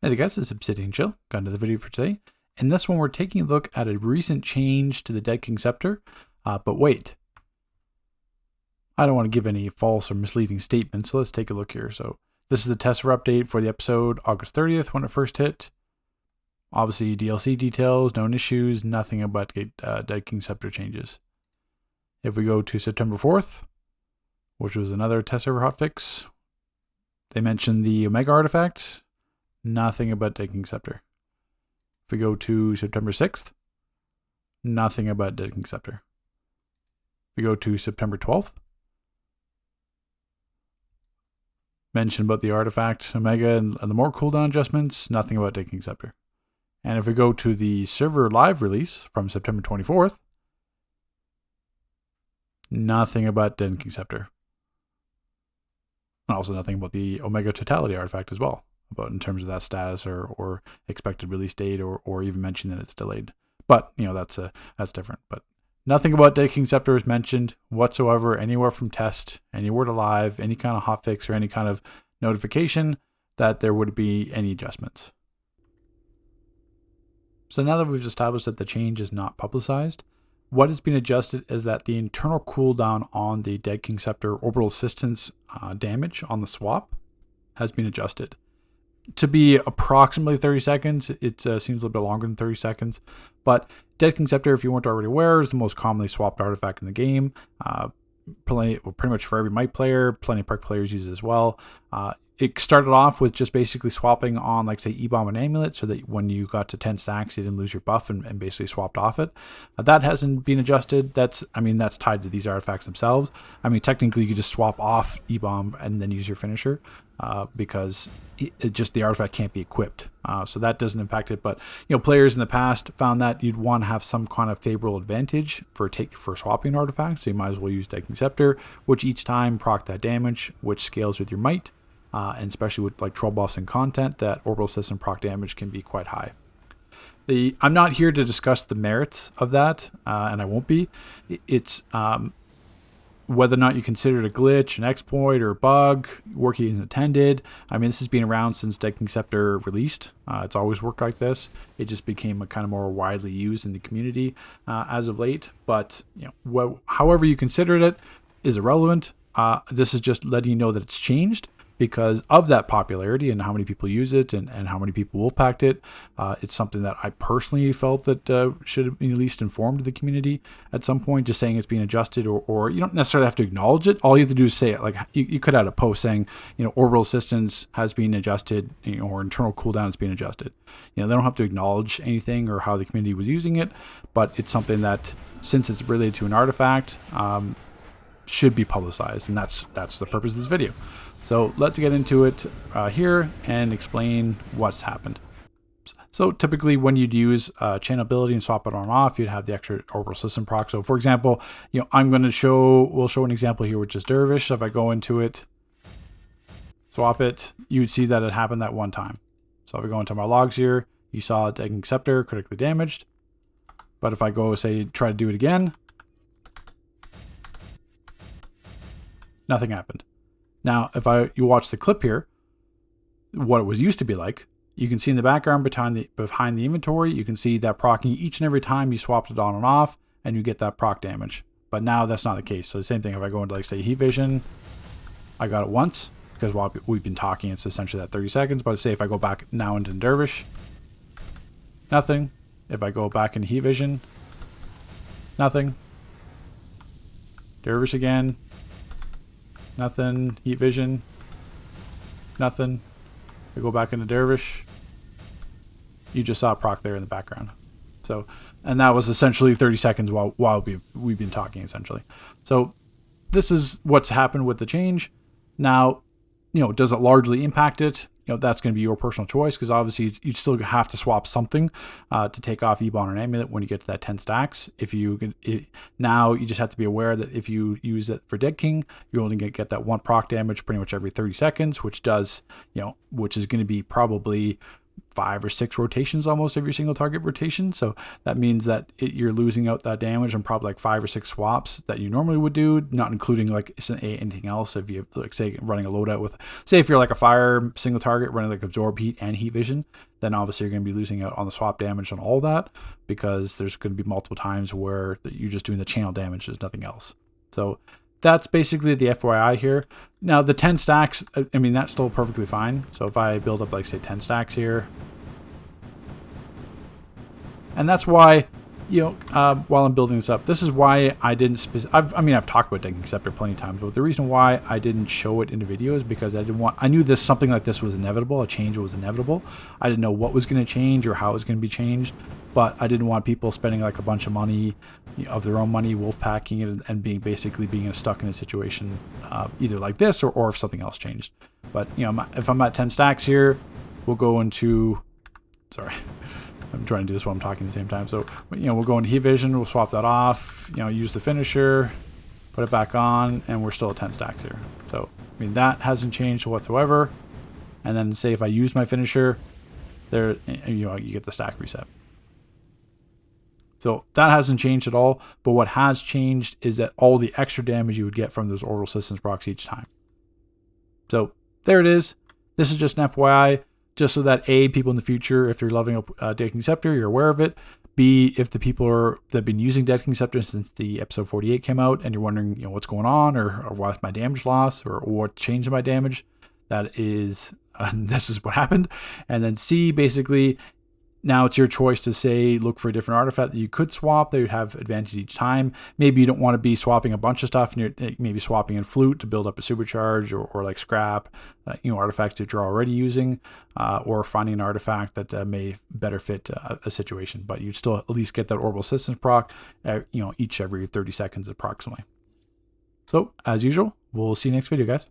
Hey there guys, it's Obsidian Chill. Got into the video for today. In this one, we're taking a look at a recent change to the Dead King Scepter. But wait, I don't want to give any false or misleading statements, so let's take a look here. So this is the tester update for the episode August 30th when it first hit. Obviously DLC details, known issues, nothing about Dead King Scepter changes. If we go to September 4th, which was another test server hotfix, they mentioned the Omega artifact. Nothing about Dead King Scepter. If we go to September 6th, nothing about Dead King Scepter. If we go to September 12th, mention about the artifact Omega and the more cooldown adjustments, nothing about Dead King Scepter. And if we go to the server live release from September 24th, nothing about Dead King Scepter. And also nothing about the Omega Totality artifact as well, about in terms of that status or expected release date or even mention that it's delayed. But you know, that's different. But nothing about Dead King Scepter is mentioned whatsoever anywhere from test, anywhere to live, any kind of hotfix or any kind of notification that there would be any adjustments. So now that we've established that the change is not publicized, what has been adjusted is that the internal cooldown on the Dead King Scepter orbital assistance damage on the swap has been adjusted to be approximately 30 seconds. It seems a little bit longer than 30 seconds. But Dead King Scepter, if you weren't already aware, is the most commonly swapped artifact in the game. Pretty much for every might player, plenty of perk players use it as well. It started off with just basically swapping on, like, say, E-Bomb and Amulet, so that when you got to 10 stacks, you didn't lose your buff and basically swapped off it. That hasn't been adjusted. That's tied to these artifacts themselves. I mean, technically, you could just swap off E-Bomb and then use your finisher because the artifact can't be equipped. So that doesn't impact it. But, you know, players in the past found that you'd want to have some kind of favorable advantage for swapping artifacts. So you might as well use Dead King Scepter, which each time proc that damage, which scales with your might. And especially with like troll buffs and content, that orbital system proc damage can be quite high. I'm not here to discuss the merits of that, and I won't be. It's whether or not you consider it a glitch, an exploit, or a bug, working as intended. I mean, this has been around since Dead King Scepter released. It's always worked like this. It just became a kind of more widely used in the community as of late. But you know, however you consider it is irrelevant. This is just letting you know that it's changed. Because of that popularity and how many people use it and how many people will pack it. It's something that I personally felt that should have been at least informed the community at some point. Just saying it's being adjusted, or you don't necessarily have to acknowledge it. All you have to do is say it. Like you could add a post saying, you know, orbital assistance has been adjusted, you know, or internal cooldown has been adjusted. You know, they don't have to acknowledge anything or how the community was using it, but it's something that, since it's related to an artifact, should be publicized, and that's the purpose of this video. So let's get into it here and explain what's happened. So typically when you'd use chain ability and swap it on and off, you'd have the extra orbital system proc. So for example, you know, we'll show an example here with just Dervish. So if I go into it, swap it, you'd see that it happened that one time. So if I go into my logs here, you saw Dead King Scepter critically damaged. But if I go, say, try to do it again, nothing happened. Now, if you watch the clip here, what it was used to be like, you can see in the background behind the inventory, you can see that proccing each and every time you swapped it on and off, and you get that proc damage. But now that's not the case. So the same thing, if I go into, like, say, Heat Vision, I got it once, because while we've been talking, it's essentially that 30 seconds. But say if I go back now into Dervish, nothing. If I go back into Heat Vision, nothing. Dervish again. Nothing. Heat Vision. Nothing. I go back into Dervish. You just saw a proc there in the background. So, and that was essentially 30 seconds while we've been talking, essentially. So this is what's happened with the change. Now, you know, does it largely impact it? You know, that's going to be your personal choice, because obviously you still have to swap something to take off E-Bomb and Amulet when you get to that 10 stacks. Now you just have to be aware that if you use it for Dead King, you only get that one proc damage pretty much every 30 seconds, which is going to be probably 5 or 6 rotations almost every single target rotation. So that means that you're losing out that damage on probably like 5 or 6 swaps that you normally would do, not including like anything else. If you like say running a loadout with, say if you're like a fire single target running like absorb heat and heat vision, then obviously you're going to be losing out on the swap damage on all that, because there's going to be multiple times where you're just doing the channel damage, there's nothing else. So that's basically the FYI here. Now the 10 stacks, I mean, that's still perfectly fine. So if I build up like say 10 stacks here, and that's why, you know, while I'm building this up, this is why I didn't I've talked about Decking Scepter plenty of times, but the reason why I didn't show it in the video is because I knew something like this was inevitable, a change was inevitable. I didn't know what was going to change or how it was going to be changed, but I didn't want people spending like a bunch of money, of their own money, wolf packing it, and being stuck in a situation either like this or if something else changed. But you know, if I'm at 10 stacks here, we'll go into, sorry, I'm trying to do this while I'm talking at the same time. So, you know, we'll go into heat vision, we'll swap that off, you know, use the finisher, put it back on, and we're still at 10 stacks here. So, I mean, that hasn't changed whatsoever. And then say if I use my finisher, there, you know, you get the stack reset. So that hasn't changed at all. But what has changed is that all the extra damage you would get from those orbital systems procs each time. So there it is. This is just an FYI, just so that A, people in the future, if they're leveling up Decking Scepter, you're aware of it. B, if the people that have been using Decking Scepter since the episode 48 came out, and you're wondering, you know, what's going on, or what's my damage loss, or what changed my damage, that is, this is what happened. And then C, basically, now it's your choice to say, look for a different artifact that you could swap that would have advantage each time. Maybe you don't want to be swapping a bunch of stuff, and you're maybe swapping in Flute to build up a supercharge, or like scrap, you know, artifacts that you're already using, or finding an artifact that may better fit a situation. But you'd still at least get that orbital systems proc, you know, every 30 seconds approximately. So as usual, we'll see you next video, guys.